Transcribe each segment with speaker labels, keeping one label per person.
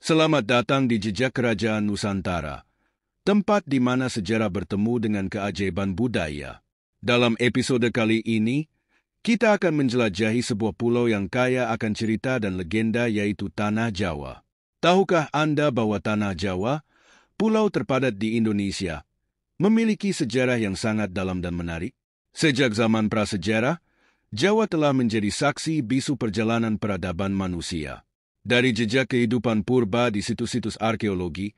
Speaker 1: Selamat datang di Jejak Kerajaan Nusantara, tempat di mana sejarah bertemu dengan keajaiban budaya. Dalam episode kali ini, kita akan menjelajahi sebuah pulau yang kaya akan cerita dan legenda, yaitu Tanah Jawa. Tahukah Anda bahwa Tanah Jawa, pulau terpadat di Indonesia, memiliki sejarah yang sangat dalam dan menarik? Sejak zaman prasejarah, Jawa telah menjadi saksi bisu perjalanan peradaban manusia. Dari jejak kehidupan purba di situs-situs arkeologi,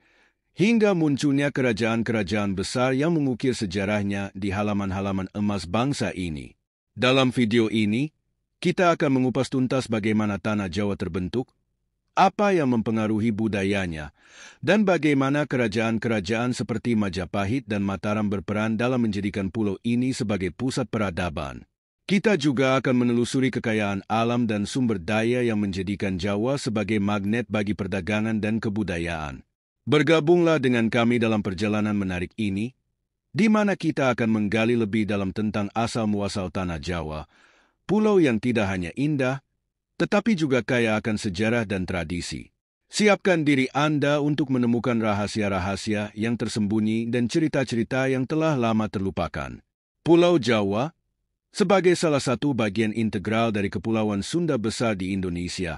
Speaker 1: hingga munculnya kerajaan-kerajaan besar yang mengukir sejarahnya di halaman-halaman emas bangsa ini. Dalam video ini, kita akan mengupas tuntas bagaimana Tanah Jawa terbentuk, apa yang mempengaruhi budayanya, dan bagaimana kerajaan-kerajaan seperti Majapahit dan Mataram berperan dalam menjadikan pulau ini sebagai pusat peradaban. Kita juga akan menelusuri kekayaan alam dan sumber daya yang menjadikan Jawa sebagai magnet bagi perdagangan dan kebudayaan. Bergabunglah dengan kami dalam perjalanan menarik ini, di mana kita akan menggali lebih dalam tentang asal-muasal Tanah Jawa, pulau yang tidak hanya indah, tetapi juga kaya akan sejarah dan tradisi. Siapkan diri Anda untuk menemukan rahasia-rahasia yang tersembunyi dan cerita-cerita yang telah lama terlupakan. Pulau Jawa, sebagai salah satu bagian integral dari Kepulauan Sunda Besar di Indonesia,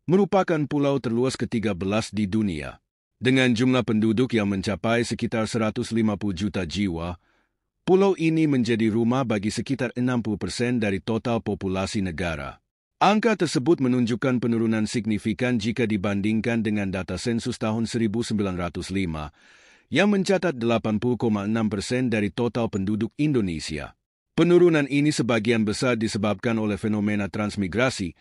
Speaker 1: merupakan pulau terluas ke-13 di dunia. Dengan jumlah penduduk yang mencapai sekitar 150 juta jiwa, pulau ini menjadi rumah bagi sekitar 60% dari total populasi negara. Angka tersebut menunjukkan penurunan signifikan jika dibandingkan dengan data sensus tahun 1905, yang mencatat 80,6% dari total penduduk Indonesia. Penurunan ini sebagian besar disebabkan oleh fenomena transmigrasi,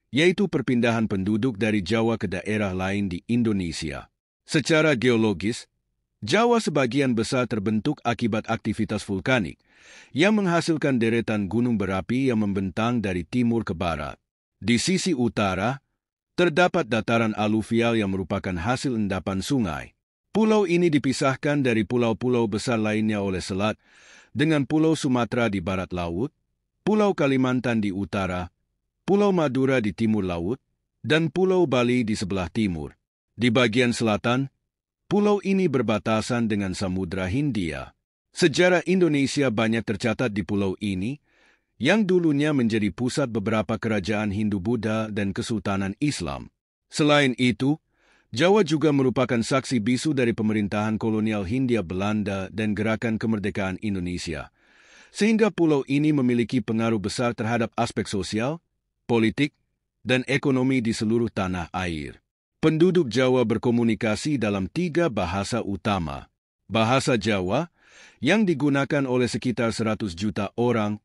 Speaker 1: yaitu perpindahan penduduk dari Jawa ke daerah lain di Indonesia. Secara geologis, Jawa sebagian besar terbentuk akibat aktivitas vulkanik, yang menghasilkan deretan gunung berapi yang membentang dari timur ke barat. Di sisi utara, terdapat dataran aluvial yang merupakan hasil endapan sungai. Pulau ini dipisahkan dari pulau-pulau besar lainnya oleh selat, dengan Pulau Sumatera di barat laut, Pulau Kalimantan di utara, Pulau Madura di timur laut, dan Pulau Bali di sebelah timur. Di bagian selatan, pulau ini berbatasan dengan Samudra Hindia. Sejarah Indonesia banyak tercatat di pulau ini, yang dulunya menjadi pusat beberapa kerajaan Hindu-Buddha dan Kesultanan Islam. Selain itu, Jawa juga merupakan saksi bisu dari pemerintahan kolonial Hindia Belanda dan gerakan kemerdekaan Indonesia, sehingga pulau ini memiliki pengaruh besar terhadap aspek sosial, politik, dan ekonomi di seluruh tanah air. Penduduk Jawa berkomunikasi dalam 3 bahasa utama. Bahasa Jawa, yang digunakan oleh sekitar 100 juta orang,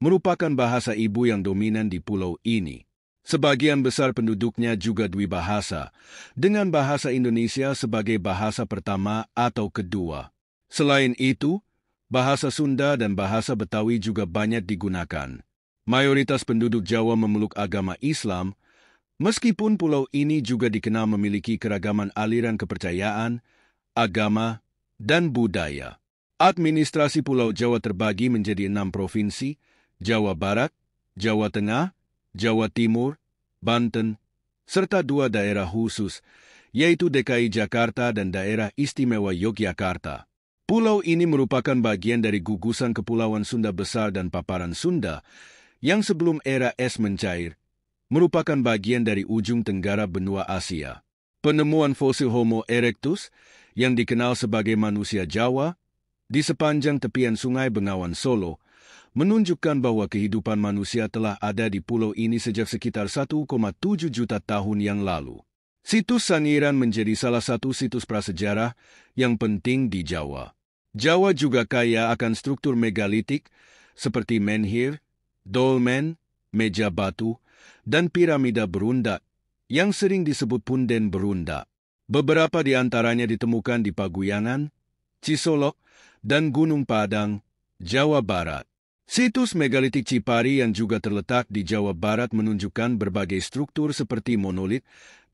Speaker 1: merupakan bahasa ibu yang dominan di pulau ini. Sebagian besar penduduknya juga dwibahasa, dengan bahasa Indonesia sebagai bahasa pertama atau kedua. Selain itu, bahasa Sunda dan bahasa Betawi juga banyak digunakan. Mayoritas penduduk Jawa memeluk agama Islam, meskipun pulau ini juga dikenal memiliki keragaman aliran kepercayaan, agama, dan budaya. Administrasi Pulau Jawa terbagi menjadi 6 provinsi: Jawa Barat, Jawa Tengah, Jawa Timur, Banten, serta 2 daerah khusus, yaitu DKI Jakarta dan Daerah Istimewa Yogyakarta. Pulau ini merupakan bagian dari gugusan Kepulauan Sunda Besar dan Paparan Sunda, yang sebelum era es mencair, merupakan bagian dari ujung tenggara benua Asia. Penemuan fosil Homo erectus, yang dikenal sebagai manusia Jawa, di sepanjang tepian Sungai Bengawan Solo, menunjukkan bahwa kehidupan manusia telah ada di pulau ini sejak sekitar 1,7 juta tahun yang lalu. Situs Sangiran menjadi salah satu situs prasejarah yang penting di Jawa. Jawa juga kaya akan struktur megalitik seperti menhir, dolmen, meja batu, dan piramida berundak, yang sering disebut punden berundak. Beberapa di antaranya ditemukan di Paguyangan, Cisolok, dan Gunung Padang, Jawa Barat. Situs megalitik Cipari yang juga terletak di Jawa Barat menunjukkan berbagai struktur seperti monolit,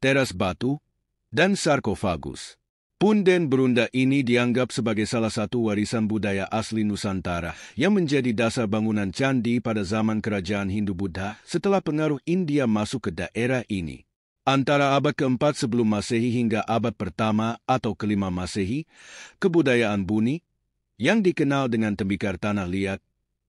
Speaker 1: teras batu, dan sarkofagus. Punden berundak ini dianggap sebagai salah satu warisan budaya asli Nusantara yang menjadi dasar bangunan candi pada zaman kerajaan Hindu-Buddha setelah pengaruh India masuk ke daerah ini. Antara abad ke-4 sebelum Masehi hingga abad pertama atau ke-5 Masehi, kebudayaan Buni, yang dikenal dengan tembikar tanah liat,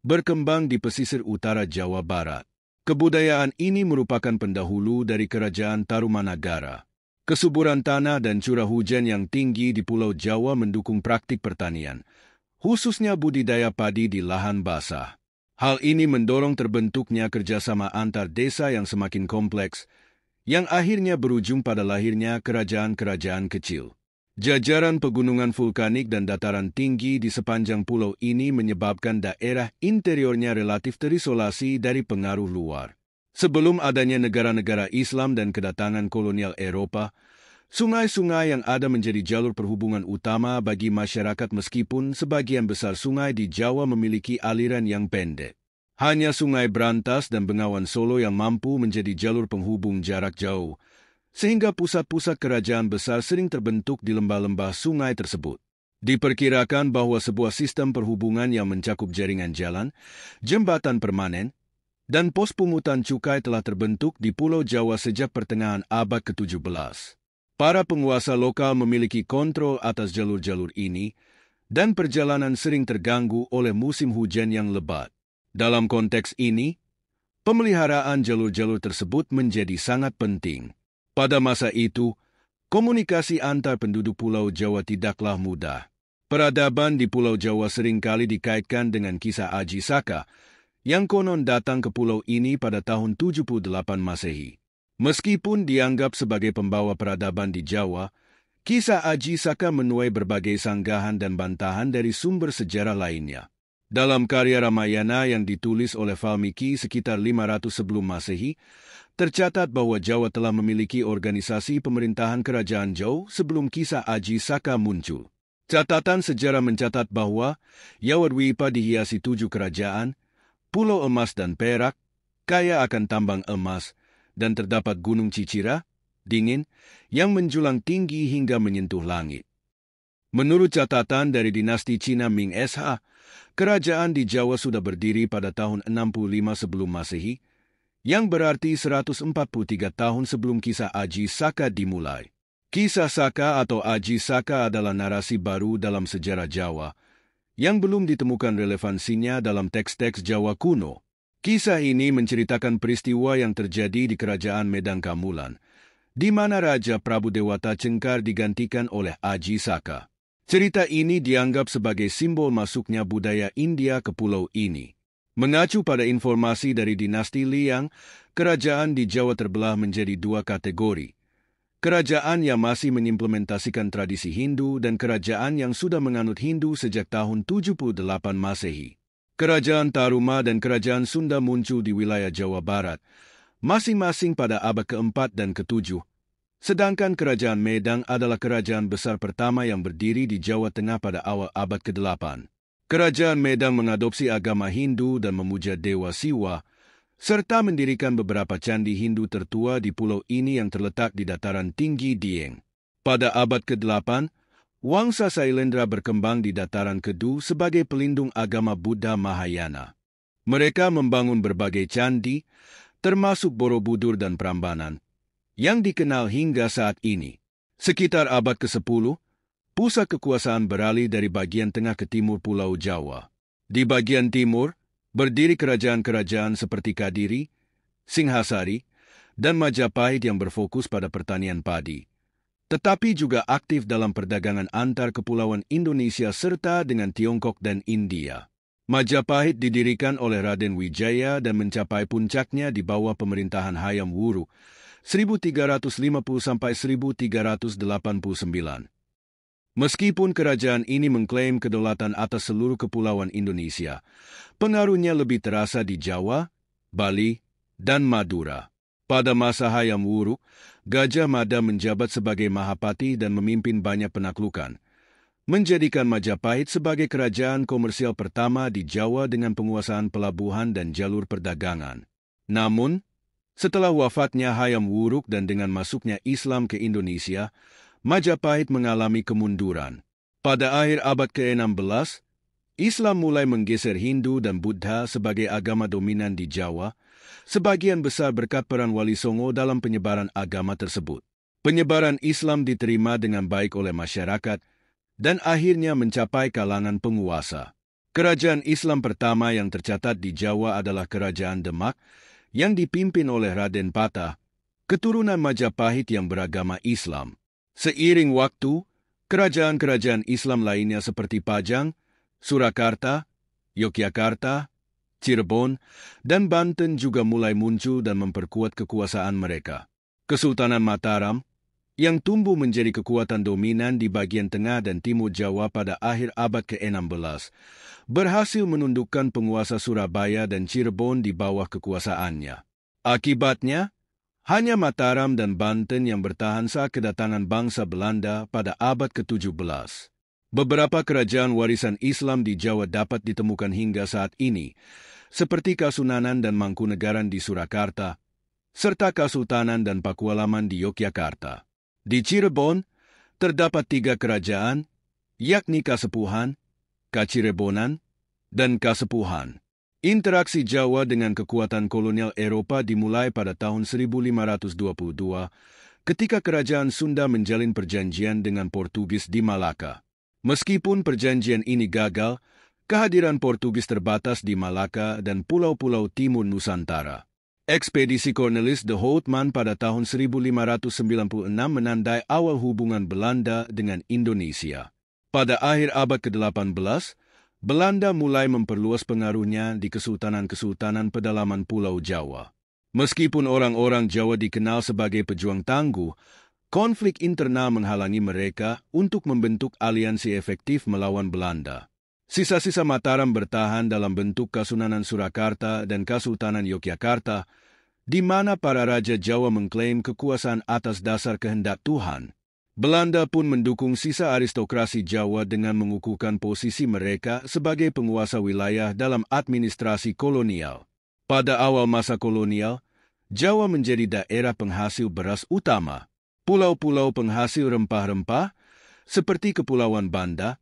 Speaker 1: berkembang di pesisir utara Jawa Barat. Kebudayaan ini merupakan pendahulu dari kerajaan Tarumanagara. Kesuburan tanah dan curah hujan yang tinggi di Pulau Jawa mendukung praktik pertanian, khususnya budidaya padi di lahan basah. Hal ini mendorong terbentuknya kerjasama antar desa yang semakin kompleks, yang akhirnya berujung pada lahirnya kerajaan-kerajaan kecil. Jajaran pegunungan vulkanik dan dataran tinggi di sepanjang pulau ini menyebabkan daerah interiornya relatif terisolasi dari pengaruh luar. Sebelum adanya negara-negara Islam dan kedatangan kolonial Eropa, sungai-sungai yang ada menjadi jalur perhubungan utama bagi masyarakat meskipun sebagian besar sungai di Jawa memiliki aliran yang pendek. Hanya Sungai Brantas dan Bengawan Solo yang mampu menjadi jalur penghubung jarak jauh, sehingga pusat-pusat kerajaan besar sering terbentuk di lembah-lembah sungai tersebut. Diperkirakan bahwa sebuah sistem perhubungan yang mencakup jaringan jalan, jembatan permanen, dan pos pungutan cukai telah terbentuk di Pulau Jawa sejak pertengahan abad ke-17. Para penguasa lokal memiliki kontrol atas jalur-jalur ini, dan perjalanan sering terganggu oleh musim hujan yang lebat. Dalam konteks ini, pemeliharaan jalur-jalur tersebut menjadi sangat penting. Pada masa itu, komunikasi antar penduduk Pulau Jawa tidaklah mudah. Peradaban di Pulau Jawa seringkali dikaitkan dengan kisah Aji Saka, yang konon datang ke pulau ini pada tahun 78 Masehi. Meskipun dianggap sebagai pembawa peradaban di Jawa, kisah Aji Saka menuai berbagai sanggahan dan bantahan dari sumber sejarah lainnya. Dalam karya Ramayana yang ditulis oleh Valmiki sekitar 500 sebelum Masehi, tercatat bahwa Jawa telah memiliki organisasi pemerintahan kerajaan jauh sebelum kisah Aji Saka muncul. Catatan sejarah mencatat bahwa Yawadwipa dihiasi 7 kerajaan, pulau emas dan perak, kaya akan tambang emas, dan terdapat gunung Cicira, dingin, yang menjulang tinggi hingga menyentuh langit. Menurut catatan dari dinasti Cina Ming SH, kerajaan di Jawa sudah berdiri pada tahun 65 sebelum Masehi, yang berarti 143 tahun sebelum kisah Aji Saka dimulai. Kisah Saka atau Aji Saka adalah narasi baru dalam sejarah Jawa, yang belum ditemukan relevansinya dalam teks-teks Jawa kuno. Kisah ini menceritakan peristiwa yang terjadi di kerajaan Medang Kamulan, di mana Raja Prabu Dewata Cengkar digantikan oleh Aji Saka. Cerita ini dianggap sebagai simbol masuknya budaya India ke pulau ini. Mengacu pada informasi dari dinasti Liang, kerajaan di Jawa terbelah menjadi 2 kategori. Kerajaan yang masih mengimplementasikan tradisi Hindu dan kerajaan yang sudah menganut Hindu sejak tahun 78 Masehi. Kerajaan Taruma dan kerajaan Sunda muncul di wilayah Jawa Barat, masing-masing pada abad ke-4 dan ke-7. Sedangkan kerajaan Medang adalah kerajaan besar pertama yang berdiri di Jawa Tengah pada awal abad ke-8. Kerajaan Medang mengadopsi agama Hindu dan memuja Dewa Siwa, serta mendirikan beberapa candi Hindu tertua di pulau ini yang terletak di dataran tinggi Dieng. Pada abad ke-8, Wangsa Sailendra berkembang di dataran Kedu sebagai pelindung agama Buddha Mahayana. Mereka membangun berbagai candi, termasuk Borobudur dan Prambanan, yang dikenal hingga saat ini. Sekitar abad ke-10, pusat kekuasaan beralih dari bagian tengah ke timur Pulau Jawa. Di bagian timur, berdiri kerajaan-kerajaan seperti Kadiri, Singhasari, dan Majapahit yang berfokus pada pertanian padi, tetapi juga aktif dalam perdagangan antar kepulauan Indonesia serta dengan Tiongkok dan India. Majapahit didirikan oleh Raden Wijaya dan mencapai puncaknya di bawah pemerintahan Hayam Wuruk, 1350–1389. Meskipun kerajaan ini mengklaim kedaulatan atas seluruh kepulauan Indonesia, pengaruhnya lebih terasa di Jawa, Bali, dan Madura. Pada masa Hayam Wuruk, Gajah Mada menjabat sebagai Mahapati dan memimpin banyak penaklukan, menjadikan Majapahit sebagai kerajaan komersial pertama di Jawa dengan penguasaan pelabuhan dan jalur perdagangan. Namun, setelah wafatnya Hayam Wuruk dan dengan masuknya Islam ke Indonesia, Majapahit mengalami kemunduran. Pada akhir abad ke-16, Islam mulai menggeser Hindu dan Buddha sebagai agama dominan di Jawa, sebagian besar berkat peran Wali Songo dalam penyebaran agama tersebut. Penyebaran Islam diterima dengan baik oleh masyarakat dan akhirnya mencapai kalangan penguasa. Kerajaan Islam pertama yang tercatat di Jawa adalah Kerajaan Demak yang dipimpin oleh Raden Patah, keturunan Majapahit yang beragama Islam. Seiring waktu, kerajaan-kerajaan Islam lainnya seperti Pajang, Surakarta, Yogyakarta, Cirebon, dan Banten juga mulai muncul dan memperkuat kekuasaan mereka. Kesultanan Mataram, yang tumbuh menjadi kekuatan dominan di bagian tengah dan timur Jawa pada akhir abad ke-16, berhasil menundukkan penguasa Surabaya dan Cirebon di bawah kekuasaannya. Akibatnya, hanya Mataram dan Banten yang bertahan saat kedatangan bangsa Belanda pada abad ke-17. Beberapa kerajaan warisan Islam di Jawa dapat ditemukan hingga saat ini, seperti Kasunanan dan Mangkunegaran di Surakarta, serta Kasultanan dan Pakualaman di Yogyakarta. Di Cirebon, terdapat 3 kerajaan, yakni Kasepuhan, Kacirebonan, dan Kasepuhan. Interaksi Jawa dengan kekuatan kolonial Eropa dimulai pada tahun 1522, ketika kerajaan Sunda menjalin perjanjian dengan Portugis di Malaka. Meskipun perjanjian ini gagal, kehadiran Portugis terbatas di Malaka dan pulau-pulau timur Nusantara. Ekspedisi Cornelis de Houtman pada tahun 1596 menandai awal hubungan Belanda dengan Indonesia. Pada akhir abad ke-18, Belanda mulai memperluas pengaruhnya di kesultanan-kesultanan pedalaman Pulau Jawa. Meskipun orang-orang Jawa dikenal sebagai pejuang tangguh, konflik internal menghalangi mereka untuk membentuk aliansi efektif melawan Belanda. Sisa-sisa Mataram bertahan dalam bentuk Kasunanan Surakarta dan Kasultanan Yogyakarta, di mana para raja Jawa mengklaim kekuasaan atas dasar kehendak Tuhan. Belanda pun mendukung sisa aristokrasi Jawa dengan mengukuhkan posisi mereka sebagai penguasa wilayah dalam administrasi kolonial. Pada awal masa kolonial, Jawa menjadi daerah penghasil beras utama. Pulau-pulau penghasil rempah-rempah, seperti Kepulauan Banda,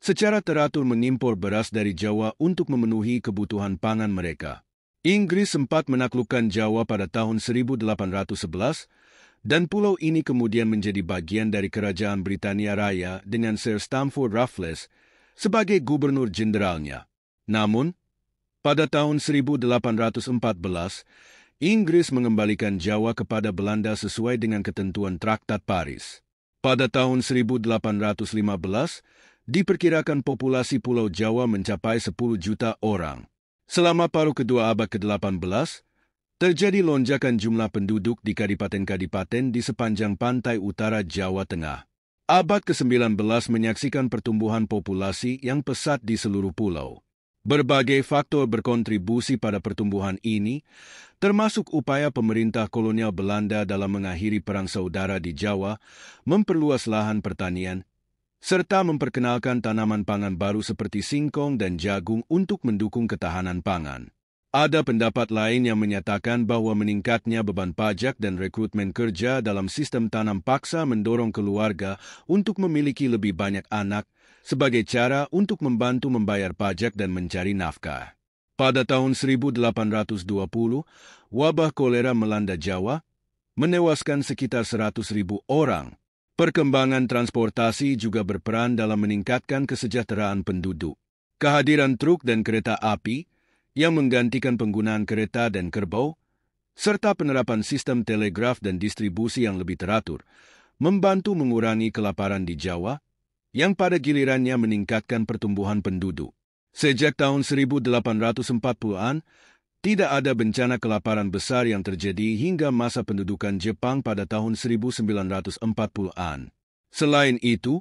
Speaker 1: secara teratur mengimpor beras dari Jawa untuk memenuhi kebutuhan pangan mereka. Inggris sempat menaklukkan Jawa pada tahun 1811, dan pulau ini kemudian menjadi bagian dari Kerajaan Britania Raya dengan Sir Stamford Raffles sebagai gubernur jenderalnya. Namun, pada tahun 1814, Inggris mengembalikan Jawa kepada Belanda sesuai dengan ketentuan Traktat Paris. Pada tahun 1815, diperkirakan populasi Pulau Jawa mencapai 10 juta orang. Selama paruh kedua abad ke-18, terjadi lonjakan jumlah penduduk di kadipaten-kadipaten di sepanjang pantai utara Jawa Tengah. Abad ke-19 menyaksikan pertumbuhan populasi yang pesat di seluruh pulau. Berbagai faktor berkontribusi pada pertumbuhan ini, termasuk upaya pemerintah kolonial Belanda dalam mengakhiri Perang Saudara di Jawa, memperluas lahan pertanian, serta memperkenalkan tanaman pangan baru seperti singkong dan jagung untuk mendukung ketahanan pangan. Ada pendapat lain yang menyatakan bahwa meningkatnya beban pajak dan rekrutmen kerja dalam sistem tanam paksa mendorong keluarga untuk memiliki lebih banyak anak sebagai cara untuk membantu membayar pajak dan mencari nafkah. Pada tahun 1820, wabah kolera melanda Jawa, menewaskan sekitar 100.000 orang. Perkembangan transportasi juga berperan dalam meningkatkan kesejahteraan penduduk. Kehadiran truk dan kereta api, yang menggantikan penggunaan kereta dan kerbau, serta penerapan sistem telegraf dan distribusi yang lebih teratur, membantu mengurangi kelaparan di Jawa, yang pada gilirannya meningkatkan pertumbuhan penduduk. Sejak tahun 1840-an, tidak ada bencana kelaparan besar yang terjadi hingga masa pendudukan Jepang pada tahun 1940-an. Selain itu,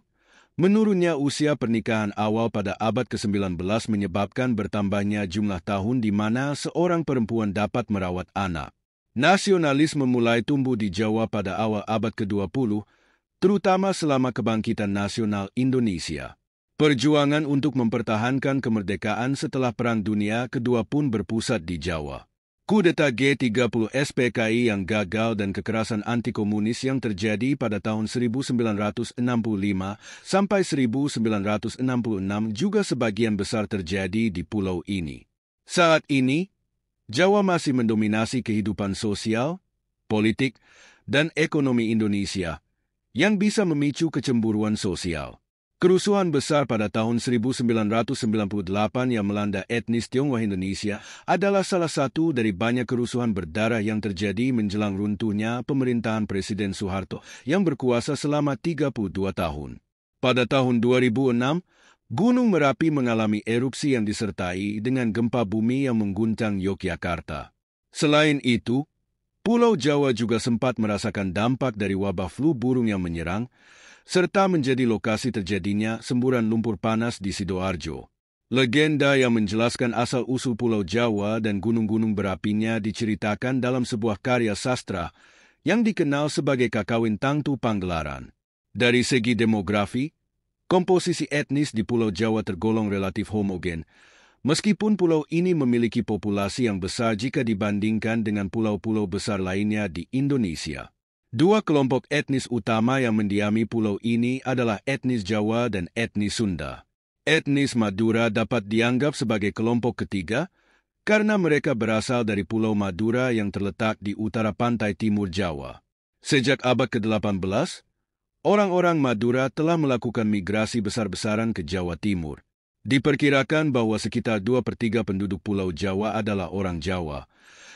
Speaker 1: menurunnya usia pernikahan awal pada abad ke-19 menyebabkan bertambahnya jumlah tahun di mana seorang perempuan dapat merawat anak. Nasionalisme mulai tumbuh di Jawa pada awal abad ke-20, terutama selama kebangkitan nasional Indonesia. Perjuangan untuk mempertahankan kemerdekaan setelah Perang Dunia Kedua pun berpusat di Jawa. Kudeta G30 SPKI yang gagal dan kekerasan anti-komunis yang terjadi pada tahun 1965 sampai 1966 juga sebagian besar terjadi di pulau ini. Saat ini, Jawa masih mendominasi kehidupan sosial, politik, dan ekonomi Indonesia, yang bisa memicu kecemburuan sosial. Kerusuhan besar pada tahun 1998 yang melanda etnis Tionghoa Indonesia adalah salah satu dari banyak kerusuhan berdarah yang terjadi menjelang runtuhnya pemerintahan Presiden Soeharto yang berkuasa selama 32 tahun. Pada tahun 2006, Gunung Merapi mengalami erupsi yang disertai dengan gempa bumi yang mengguncang Yogyakarta. Selain itu, Pulau Jawa juga sempat merasakan dampak dari wabah flu burung yang menyerang, serta menjadi lokasi terjadinya semburan lumpur panas di Sidoarjo. Legenda yang menjelaskan asal-usul Pulau Jawa dan gunung-gunung berapinya diceritakan dalam sebuah karya sastra yang dikenal sebagai Kakawin Tangtu Panggelaran. Dari segi demografi, komposisi etnis di Pulau Jawa tergolong relatif homogen, meskipun pulau ini memiliki populasi yang besar jika dibandingkan dengan pulau-pulau besar lainnya di Indonesia. Dua kelompok etnis utama yang mendiami pulau ini adalah etnis Jawa dan etnis Sunda. Etnis Madura dapat dianggap sebagai kelompok ketiga karena mereka berasal dari Pulau Madura yang terletak di utara pantai timur Jawa. Sejak abad ke-18, orang-orang Madura telah melakukan migrasi besar-besaran ke Jawa Timur. Diperkirakan bahwa sekitar 2/3 penduduk Pulau Jawa adalah orang Jawa,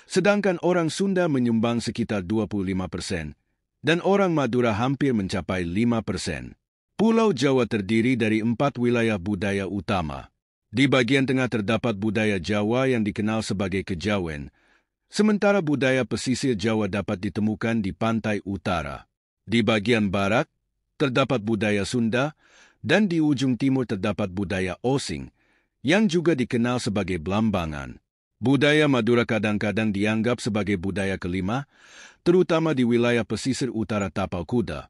Speaker 1: sedangkan orang Sunda menyumbang sekitar 25%. Dan orang Madura hampir mencapai 5%. Pulau Jawa terdiri dari 4 wilayah budaya utama. Di bagian tengah terdapat budaya Jawa yang dikenal sebagai Kejawen, sementara budaya pesisir Jawa dapat ditemukan di pantai utara. Di bagian barat, terdapat budaya Sunda, dan di ujung timur terdapat budaya Osing, yang juga dikenal sebagai Blambangan. Budaya Madura kadang-kadang dianggap sebagai budaya kelima, terutama di wilayah pesisir utara Tapal Kuda,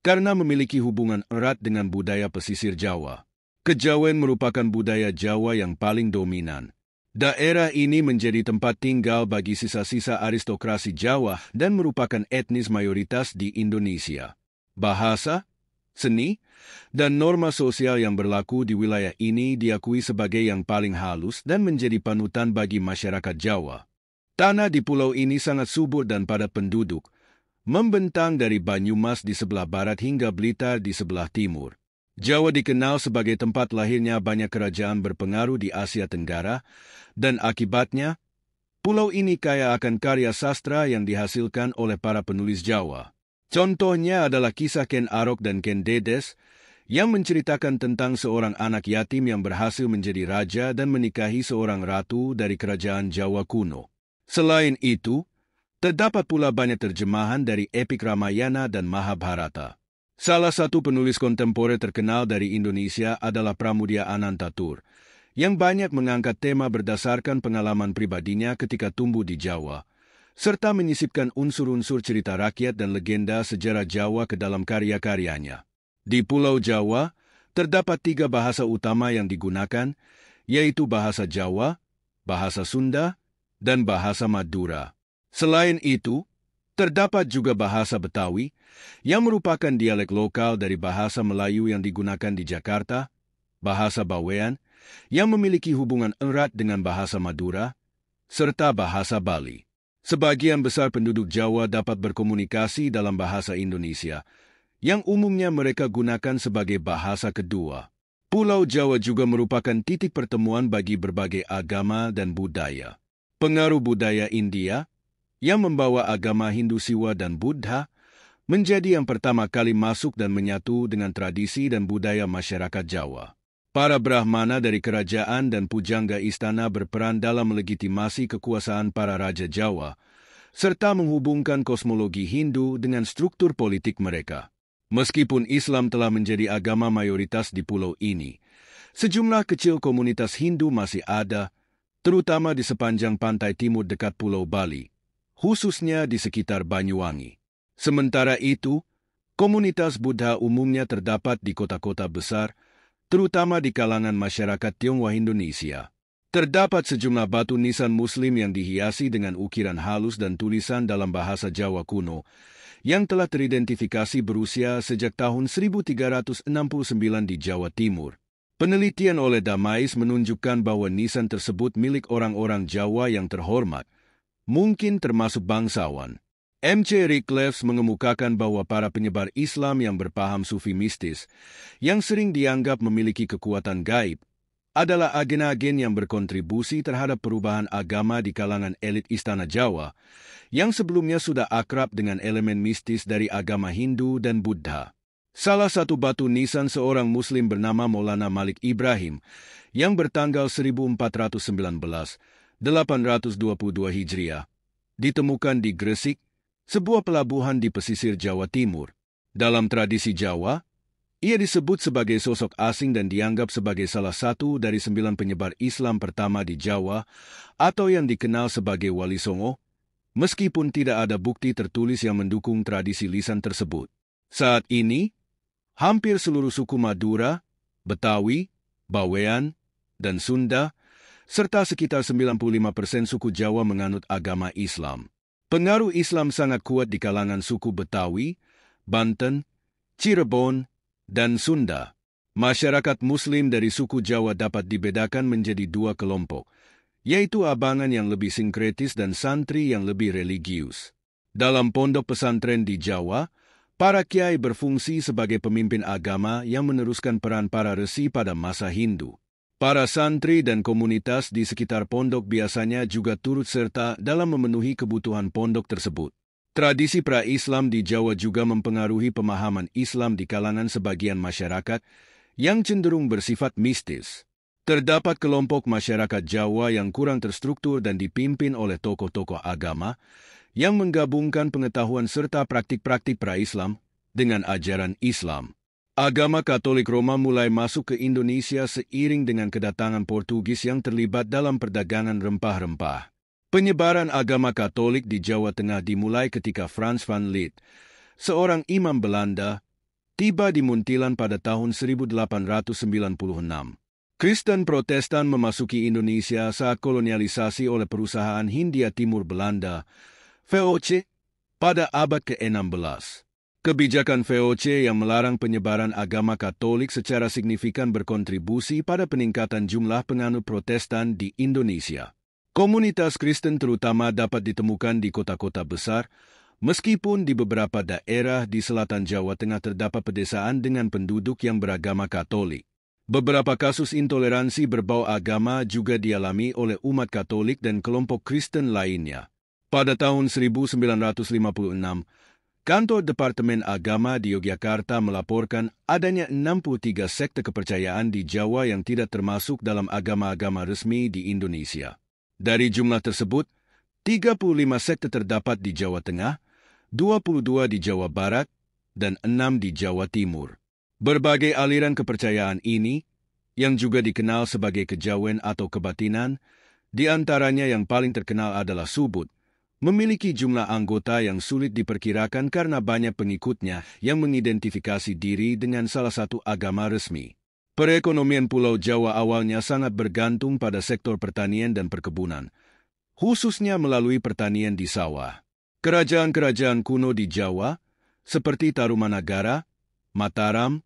Speaker 1: karena memiliki hubungan erat dengan budaya pesisir Jawa. Kejawen merupakan budaya Jawa yang paling dominan. Daerah ini menjadi tempat tinggal bagi sisa-sisa aristokrasi Jawa dan merupakan etnis mayoritas di Indonesia. Bahasa, seni, dan norma sosial yang berlaku di wilayah ini diakui sebagai yang paling halus dan menjadi panutan bagi masyarakat Jawa. Tanah di pulau ini sangat subur dan padat penduduk, membentang dari Banyumas di sebelah barat hingga Blitar di sebelah timur. Jawa dikenal sebagai tempat lahirnya banyak kerajaan berpengaruh di Asia Tenggara, dan akibatnya, pulau ini kaya akan karya sastra yang dihasilkan oleh para penulis Jawa. Contohnya adalah kisah Ken Arok dan Ken Dedes, yang menceritakan tentang seorang anak yatim yang berhasil menjadi raja dan menikahi seorang ratu dari kerajaan Jawa kuno. Selain itu, terdapat pula banyak terjemahan dari epik Ramayana dan Mahabharata. Salah satu penulis kontemporer terkenal dari Indonesia adalah Pramudia Anantatur, yang banyak mengangkat tema berdasarkan pengalaman pribadinya ketika tumbuh di Jawa, serta menyisipkan unsur-unsur cerita rakyat dan legenda sejarah Jawa ke dalam karya-karyanya. Di Pulau Jawa, terdapat 3 bahasa utama yang digunakan, yaitu bahasa Jawa, bahasa Sunda, dan bahasa Madura. Selain itu, terdapat juga bahasa Betawi, yang merupakan dialek lokal dari bahasa Melayu yang digunakan di Jakarta, bahasa Bawean, yang memiliki hubungan erat dengan bahasa Madura, serta bahasa Bali. Sebagian besar penduduk Jawa dapat berkomunikasi dalam bahasa Indonesia, yang umumnya mereka gunakan sebagai bahasa kedua. Pulau Jawa juga merupakan titik pertemuan bagi berbagai agama dan budaya. Pengaruh budaya India, yang membawa agama Hindu Siwa dan Buddha, menjadi yang pertama kali masuk dan menyatu dengan tradisi dan budaya masyarakat Jawa. Para Brahmana dari kerajaan dan pujangga istana berperan dalam melegitimasi kekuasaan para raja Jawa, serta menghubungkan kosmologi Hindu dengan struktur politik mereka. Meskipun Islam telah menjadi agama mayoritas di pulau ini, sejumlah kecil komunitas Hindu masih ada, terutama di sepanjang pantai timur dekat Pulau Bali, khususnya di sekitar Banyuwangi. Sementara itu, komunitas Buddha umumnya terdapat di kota-kota besar, terutama di kalangan masyarakat Tionghoa Indonesia. Terdapat sejumlah batu nisan Muslim yang dihiasi dengan ukiran halus dan tulisan dalam bahasa Jawa kuno, yang telah teridentifikasi berusia sejak tahun 1369 di Jawa Timur. Penelitian oleh Damais menunjukkan bahwa nisan tersebut milik orang-orang Jawa yang terhormat, mungkin termasuk bangsawan. M.C. Rickleff mengemukakan bahwa para penyebar Islam yang berpaham sufi mistis, yang sering dianggap memiliki kekuatan gaib, adalah agen-agen yang berkontribusi terhadap perubahan agama di kalangan elit istana Jawa, yang sebelumnya sudah akrab dengan elemen mistis dari agama Hindu dan Buddha. Salah satu batu nisan seorang Muslim bernama Maulana Malik Ibrahim, yang bertanggal 1419, 822 Hijriah, ditemukan di Gresik, sebuah pelabuhan di pesisir Jawa Timur. Dalam tradisi Jawa, ia disebut sebagai sosok asing dan dianggap sebagai salah satu dari 9 penyebar Islam pertama di Jawa, atau yang dikenal sebagai Wali Songo, meskipun tidak ada bukti tertulis yang mendukung tradisi lisan tersebut. Saat ini, hampir seluruh suku Madura, Betawi, Bawean, dan Sunda, serta sekitar 95% suku Jawa menganut agama Islam. Pengaruh Islam sangat kuat di kalangan suku Betawi, Banten, Cirebon, dan Sunda. Masyarakat Muslim dari suku Jawa dapat dibedakan menjadi 2 kelompok, yaitu abangan yang lebih sinkretis dan santri yang lebih religius. Dalam pondok pesantren di Jawa, para kiai berfungsi sebagai pemimpin agama yang meneruskan peran para resi pada masa Hindu. Para santri dan komunitas di sekitar pondok biasanya juga turut serta dalam memenuhi kebutuhan pondok tersebut. Tradisi pra-Islam di Jawa juga mempengaruhi pemahaman Islam di kalangan sebagian masyarakat yang cenderung bersifat mistis. Terdapat kelompok masyarakat Jawa yang kurang terstruktur dan dipimpin oleh tokoh-tokoh agama yang menggabungkan pengetahuan serta praktik-praktik pra-Islam dengan ajaran Islam. Agama Katolik Roma mulai masuk ke Indonesia seiring dengan kedatangan Portugis yang terlibat dalam perdagangan rempah-rempah. Penyebaran agama Katolik di Jawa Tengah dimulai ketika Frans van Lith, seorang imam Belanda, tiba di Muntilan pada tahun 1896. Kristen Protestan memasuki Indonesia saat kolonialisasi oleh perusahaan Hindia Timur Belanda, VOC, pada abad ke-16. Kebijakan VOC yang melarang penyebaran agama Katolik secara signifikan berkontribusi pada peningkatan jumlah penganut Protestan di Indonesia. Komunitas Kristen terutama dapat ditemukan di kota-kota besar, meskipun di beberapa daerah di selatan Jawa Tengah terdapat pedesaan dengan penduduk yang beragama Katolik. Beberapa kasus intoleransi berbau agama juga dialami oleh umat Katolik dan kelompok Kristen lainnya. Pada tahun 1956, Kantor Departemen Agama di Yogyakarta melaporkan adanya 63 sekte kepercayaan di Jawa yang tidak termasuk dalam agama-agama resmi di Indonesia. Dari jumlah tersebut, 35 sekte terdapat di Jawa Tengah, 22 di Jawa Barat, dan 6 di Jawa Timur. Berbagai aliran kepercayaan ini, yang juga dikenal sebagai kejawen atau kebatinan, di antaranya yang paling terkenal adalah Subud, memiliki jumlah anggota yang sulit diperkirakan karena banyak pengikutnya yang mengidentifikasi diri dengan salah satu agama resmi. Perekonomian Pulau Jawa awalnya sangat bergantung pada sektor pertanian dan perkebunan, khususnya melalui pertanian di sawah. Kerajaan-kerajaan kuno di Jawa, seperti Tarumanagara, Mataram,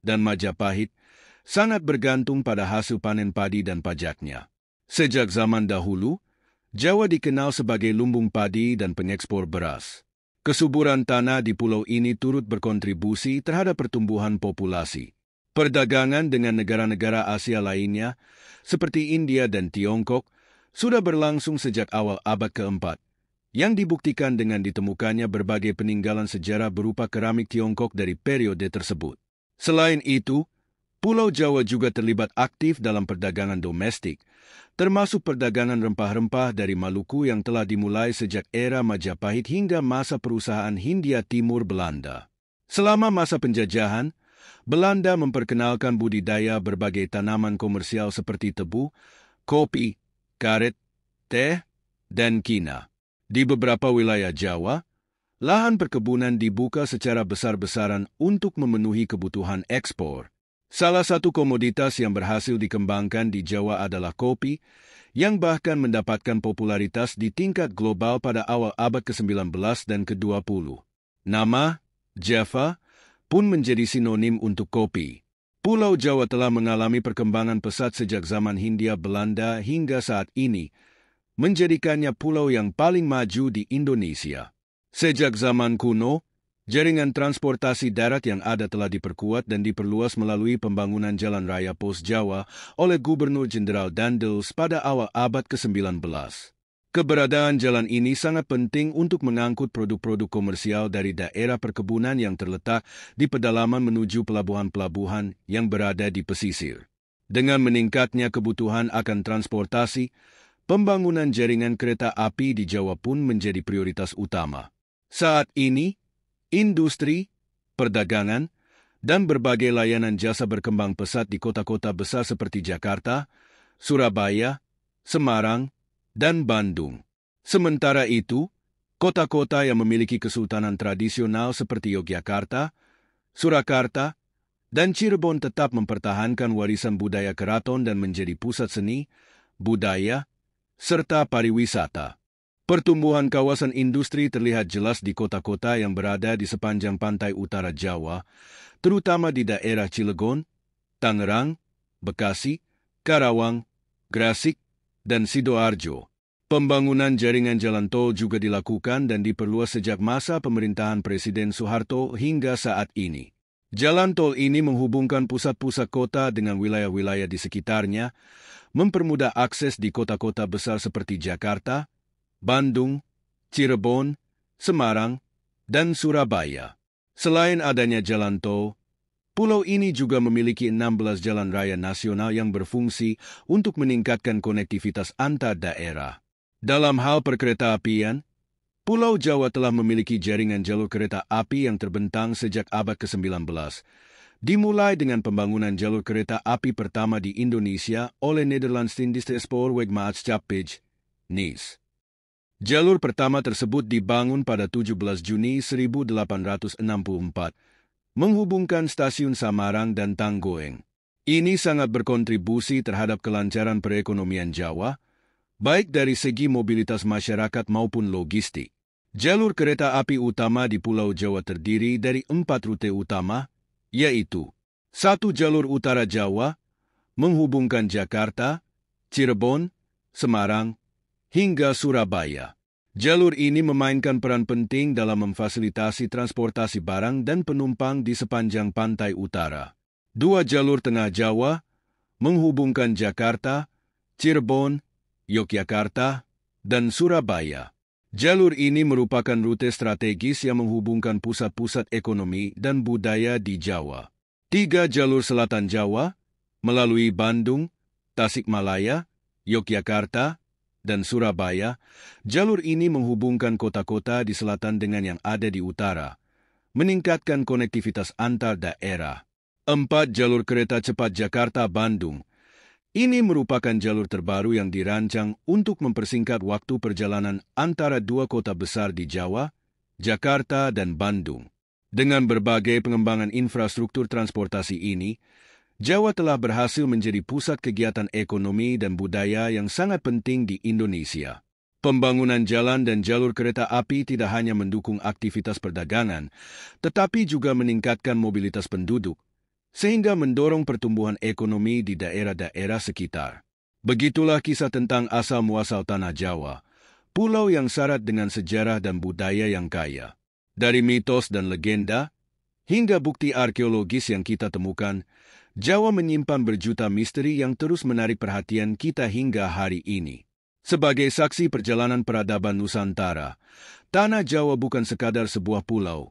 Speaker 1: dan Majapahit, sangat bergantung pada hasil panen padi dan pajaknya. Sejak zaman dahulu, Jawa dikenal sebagai lumbung padi dan pengekspor beras. Kesuburan tanah di pulau ini turut berkontribusi terhadap pertumbuhan populasi. Perdagangan dengan negara-negara Asia lainnya, seperti India dan Tiongkok, sudah berlangsung sejak awal abad keempat, yang dibuktikan dengan ditemukannya berbagai peninggalan sejarah berupa keramik Tiongkok dari periode tersebut. Selain itu, Pulau Jawa juga terlibat aktif dalam perdagangan domestik, termasuk perdagangan rempah-rempah dari Maluku yang telah dimulai sejak era Majapahit hingga masa perusahaan Hindia Timur Belanda. Selama masa penjajahan, Belanda memperkenalkan budidaya berbagai tanaman komersial seperti tebu, kopi, karet, teh, dan kina. Di beberapa wilayah Jawa, lahan perkebunan dibuka secara besar-besaran untuk memenuhi kebutuhan ekspor. Salah satu komoditas yang berhasil dikembangkan di Jawa adalah kopi, yang bahkan mendapatkan popularitas di tingkat global pada awal abad ke-19 dan ke-20. Nama, Java, pun menjadi sinonim untuk kopi. Pulau Jawa telah mengalami perkembangan pesat sejak zaman Hindia Belanda hingga saat ini, menjadikannya pulau yang paling maju di Indonesia. Sejak zaman kuno, jaringan transportasi darat yang ada telah diperkuat dan diperluas melalui pembangunan Jalan Raya Pos Jawa oleh Gubernur Jenderal Daendels pada awal abad ke-19. Keberadaan jalan ini sangat penting untuk mengangkut produk-produk komersial dari daerah perkebunan yang terletak di pedalaman menuju pelabuhan-pelabuhan yang berada di pesisir. Dengan meningkatnya kebutuhan akan transportasi, pembangunan jaringan kereta api di Jawa pun menjadi prioritas utama. Saat ini, industri, perdagangan, dan berbagai layanan jasa berkembang pesat di kota-kota besar seperti Jakarta, Surabaya, Semarang, dan Bandung. Sementara itu, kota-kota yang memiliki kesultanan tradisional seperti Yogyakarta, Surakarta, dan Cirebon tetap mempertahankan warisan budaya keraton dan menjadi pusat seni, budaya, serta pariwisata. Pertumbuhan kawasan industri terlihat jelas di kota-kota yang berada di sepanjang pantai utara Jawa, terutama di daerah Cilegon, Tangerang, Bekasi, Karawang, Gresik, dan Sidoarjo. Pembangunan jaringan jalan tol juga dilakukan dan diperluas sejak masa pemerintahan Presiden Soeharto hingga saat ini. Jalan tol ini menghubungkan pusat-pusat kota dengan wilayah-wilayah di sekitarnya, mempermudah akses di kota-kota besar seperti Jakarta, Bandung, Cirebon, Semarang, dan Surabaya. Selain adanya jalan tol, pulau ini juga memiliki 16 jalan raya nasional yang berfungsi untuk meningkatkan konektivitas antar daerah. Dalam hal perkeretaapian, Pulau Jawa telah memiliki jaringan jalur kereta api yang terbentang sejak abad ke-19, dimulai dengan pembangunan jalur kereta api pertama di Indonesia oleh Nederlands Indische Spoorwegmaatschappij, NIS. Jalur pertama tersebut dibangun pada 17 Juni 1864, menghubungkan stasiun Samarang dan Tanggoeng. Ini sangat berkontribusi terhadap kelancaran perekonomian Jawa, baik dari segi mobilitas masyarakat maupun logistik. Jalur kereta api utama di Pulau Jawa terdiri dari 4 rute utama, yaitu 1 jalur utara Jawa, menghubungkan Jakarta, Cirebon, Semarang, hingga Surabaya. Jalur ini memainkan peran penting dalam memfasilitasi transportasi barang dan penumpang di sepanjang pantai utara. 2 jalur tengah Jawa, menghubungkan Jakarta, Cirebon, Yogyakarta, dan Surabaya. Jalur ini merupakan rute strategis yang menghubungkan pusat-pusat ekonomi dan budaya di Jawa. 3 jalur selatan Jawa, melalui Bandung, Tasikmalaya, Yogyakarta, dan Surabaya. Jalur ini menghubungkan kota-kota di selatan dengan yang ada di utara, meningkatkan konektivitas antar daerah. 4 jalur kereta cepat Jakarta-Bandung. Ini merupakan jalur terbaru yang dirancang untuk mempersingkat waktu perjalanan antara 2 kota besar di Jawa, Jakarta dan Bandung. Dengan berbagai pengembangan infrastruktur transportasi ini, Jawa telah berhasil menjadi pusat kegiatan ekonomi dan budaya yang sangat penting di Indonesia. Pembangunan jalan dan jalur kereta api tidak hanya mendukung aktivitas perdagangan, tetapi juga meningkatkan mobilitas penduduk, sehingga mendorong pertumbuhan ekonomi di daerah-daerah sekitar. Begitulah kisah tentang asal-muasal tanah Jawa, pulau yang syarat dengan sejarah dan budaya yang kaya. Dari mitos dan legenda, hingga bukti arkeologis yang kita temukan, Jawa menyimpan berjuta misteri yang terus menarik perhatian kita hingga hari ini. Sebagai saksi perjalanan peradaban Nusantara, tanah Jawa bukan sekadar sebuah pulau.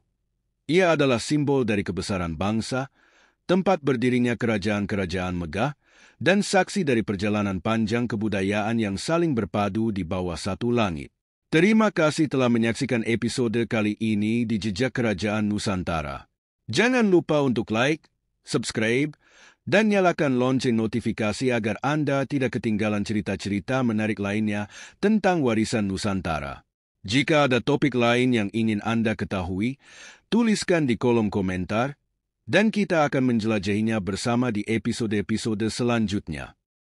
Speaker 1: Ia adalah simbol dari kebesaran bangsa, tempat berdirinya kerajaan-kerajaan megah, dan saksi dari perjalanan panjang kebudayaan yang saling berpadu di bawah satu langit. Terima kasih telah menyaksikan episode kali ini di Jejak Kerajaan Nusantara. Jangan lupa untuk like, subscribe, dan nyalakan lonceng notifikasi agar Anda tidak ketinggalan cerita-cerita menarik lainnya tentang warisan Nusantara. Jika ada topik lain yang ingin Anda ketahui, tuliskan di kolom komentar, dan kita akan menjelajahinya bersama di episode-episode selanjutnya.